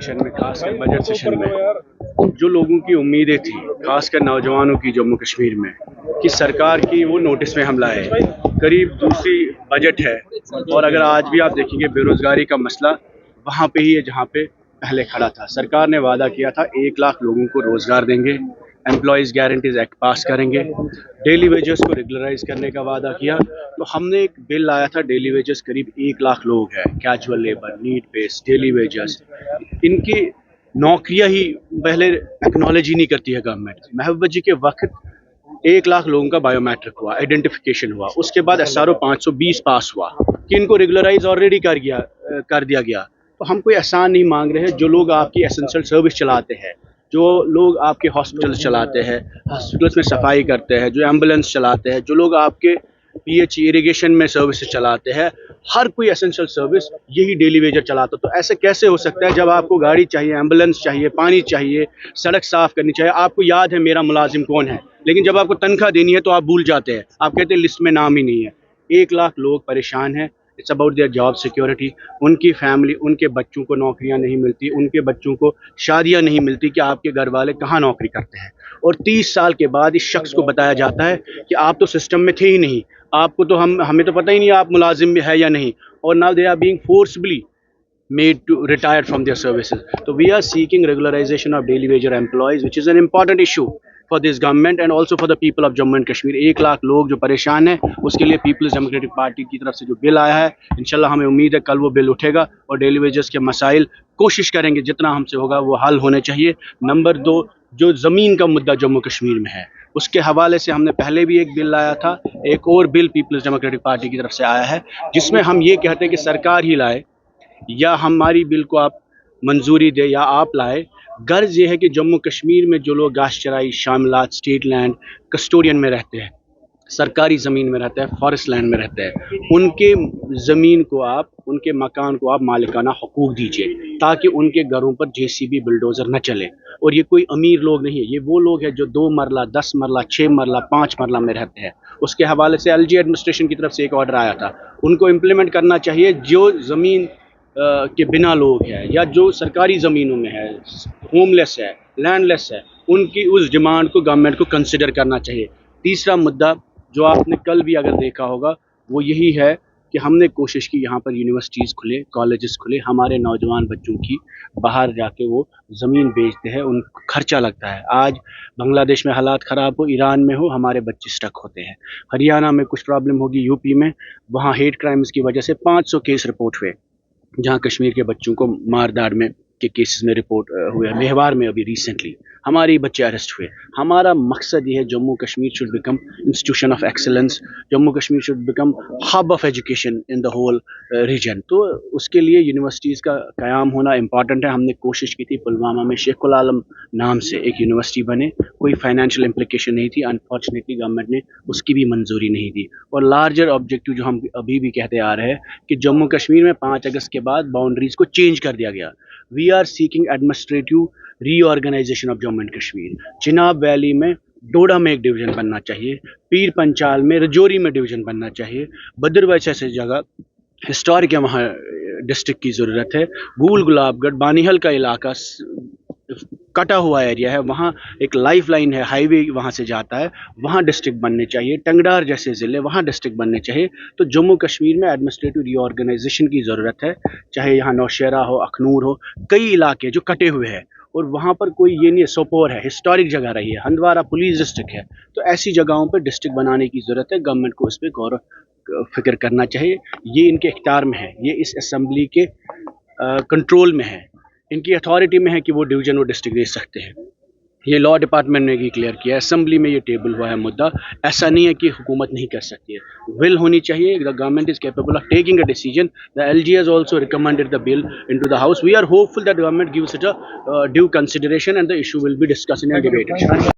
Session में, खासकर budget session में, जो लोगों की उम्मीदें थी, खासकर नौजवानों की जम्मू कश्मीर में, कि सरकार की वो नोटिस में हम लाए। करीब दूसरी बजट है और अगर आज भी आप देखेंगे बेरोजगारी का मसला वहाँ पे ही है जहाँ पे पहले खड़ा था। सरकार ने वादा किया था 1 लाख लोगों को रोजगार देंगे, एम्प्लॉयज़ गारंटीज एक्ट पास करेंगे, डेली वेजेस को रेगुलराइज करने का वादा किया। तो हमने एक बिल लाया था, डेली वेजेस करीब 1 लाख लोग हैं, casual labour, need base, daily wages, इनकी नौकरियां ही पहले एक्नॉलेज ही नहीं करती है गवर्नमेंट। महबूबा जी के वक्त 1 लाख लोगों का बायोमेट्रिक हुआ, आइडेंटिफिकेशन हुआ, उसके बाद SRO 520 पास हुआ कि इनको रेगुलराइज ऑलरेडी कर दिया गया। तो हम कोई एहसान नहीं मांग रहे हैं। जो लोग आपकी एसेंशियल सर्विस चलाते हैं, जो लोग आपके हॉस्पिटल्स चलाते हैं, हॉस्पिटल्स में सफाई करते हैं, जो एम्बुलेंस चलाते हैं, जो लोग आपके PH इरिगेशन में सर्विसेज चलाते हैं, हर कोई एसेंशियल सर्विस यही डेली वेजर चलाता। तो ऐसे कैसे हो सकता है जब आपको गाड़ी चाहिए, एम्बुलेंस चाहिए, पानी चाहिए, सड़क साफ करनी चाहिए, आपको याद है मेरा मुलाजिम कौन है, लेकिन जब आपको तनख्वाह देनी है तो आप भूल जाते हैं, आप कहते हैं लिस्ट में नाम ही नहीं है। 1 लाख लोग परेशान हैं। It's about their job security. उनकी फैमिली, उनके बच्चों को नौकरियां नहीं मिलती, उनके बच्चों को शादियां नहीं मिलती कि आपके घर वाले कहाँ नौकरी करते हैं। और 30 साल के बाद इस शख्स को बताया जाता है कि आप तो सिस्टम में थे ही नहीं, आपको तो हमें तो पता ही नहीं आप मुलाजिम में है या नहीं, और now they are being forcibly made to retire from their services. So we are seeking regularization of daily wage employees, which is an important issue for this government and also for the people of Jammu and Kashmir. 1 lakh लोग जो परेशान हैं, उसके लिए peoples democratic party की तरफ से जो बिल आया है, इंशाल्लाह हमें उम्मीद है कल वो बिल उठेगा और डेली वेजेस के मसाइल कोशिश करेंगे जितना हमसे होगा वो हल होने चाहिए। नंबर 2, जो ज़मीन का मुद्दा जम्मू कश्मीर में है, उसके हवाले से हमने पहले भी एक बिल लाया था। एक और बिल पीपल्स डेमोक्रेटिक पार्टी की तरफ से आया है जिसमें हम ये कहते हैं कि सरकार ही लाए या हमारी बिल को आप मंजूरी दे या आप लाए। गर्ज ये है कि जम्मू कश्मीर में जो लोग गाश चराई, शामिलात, स्टेट लैंड, कस्टोडियन में रहते हैं, सरकारी ज़मीन में रहते हैं, फॉरेस्ट लैंड में रहते हैं, उनके ज़मीन को आप, उनके मकान को आप मालिकाना हकूक़ दीजिए ताकि उनके घरों पर JCB बुलडोज़र न चले। और ये कोई अमीर लोग नहीं है, ये वो लोग हैं जो 2 मरला, 10 मरला, 6 मरला, 5 मरला में रहते हैं। उसके हवाले से LG एडमिनिस्ट्रेशन की तरफ से एक ऑर्डर आया था, उनको इम्प्लीमेंट करना चाहिए। जो ज़मीन के बिना लोग हैं या जो सरकारी ज़मीनों में है, होमलेस है, लैंडलेस है, उनकी उस डिमांड को गवर्नमेंट को कंसिडर करना चाहिए। तीसरा मुद्दा जो आपने कल भी अगर देखा होगा वो यही है कि हमने कोशिश की यहाँ पर यूनिवर्सिटीज़ खुले, कॉलेजेस खुले, हमारे नौजवान बच्चों की बाहर जाके वो ज़मीन बेचते हैं, उनको खर्चा लगता है। आज बांग्लादेश में हालात ख़राब हो, ईरान में हो, हमारे बच्चे स्टक होते हैं। हरियाणा में कुछ प्रॉब्लम होगी, UP में, वहाँ हेट क्राइम्स की वजह से 500 केस रिपोर्ट हुए, जहाँ कश्मीर के बच्चों को मारदाड़ में के केसेस में रिपोर्ट हुए। मेहवार में अभी रिसेंटली हमारे बच्चे अरेस्ट हुए। हमारा मकसद ये है Jammu Kashmir should become institution of excellence, Jammu Kashmir should become hub of education in the whole region. तो उसके लिए यूनिवर्सिटीज़ का क़याम होना इम्पॉर्टेंट है। हमने कोशिश की थी पुलवामा में शेखुल आलम नाम से एक यूनिवर्सिटी बने, कोई फाइनेंशियल इम्प्लिकेशन नहीं थी, अनफॉर्चुनेटली गवर्नमेंट ने उसकी भी मंजूरी नहीं दी। और लार्जर ऑब्जेक्टिव जो हम अभी भी कहते आ रहे हैं कि जम्मू कश्मीर में 5 अगस्त के बाद बाउंड्रीज़ को चेंज कर दिया गया। We are seeking administrative reorganization of Jammu and Kashmir. Chenab valley में डोडा में एक डिवीज़न बनना चाहिए, पीर पंचाल में, रजौरी में डिवीज़न बनना चाहिए, बदरवैच ऐसी जगह हिस्टोरिक है, वहाँ डिस्ट्रिक्ट की ज़रूरत है। गूल गुलाबगढ़, बानीहल का इलाका कटा हुआ एरिया है, वहाँ एक लाइफ लाइन है, हाईवे वहाँ से जाता है, वहाँ डिस्ट्रिक्ट बनने चाहिए। टंगडार जैसे ज़िले, वहाँ डिस्ट्रिक्ट बनने चाहिए। तो जम्मू कश्मीर में एडमिनिस्ट्रेटिव रीऑर्गेनाइजेशन की ज़रूरत है, चाहे यहाँ नौशेरा हो, अखनूर हो, कई इलाके जो कटे हुए हैं और वहाँ पर कोई ये नहीं है। सोपोर है, हिस्टोरिक जगह रही है, हंदवारा पुलिस डिस्ट्रिक्ट है। तो ऐसी जगहों पर डिस्ट्रिक्ट बनाने की ज़रूरत है। गवर्नमेंट को इस पर गौर फिक्र करना चाहिए। ये इनके इख्तियार में है, ये इस असम्बली के कंट्रोल में है, इनकी अथॉरिटी में है कि वो डिवीज़न, वो डिस्ट्रिक्ट दे सकते हैं। ये लॉ डिपार्टमेंट ने भी क्लियर किया है, असम्बली में ये टेबल हुआ है मुद्दा। ऐसा नहीं है कि हुकूमत नहीं कर सकती है, विल होनी चाहिए। The government is capable of taking a decision. The LG has also recommended the bill into the house. We are hopeful that government gives it a due consideration and the issue will be discussed and debated.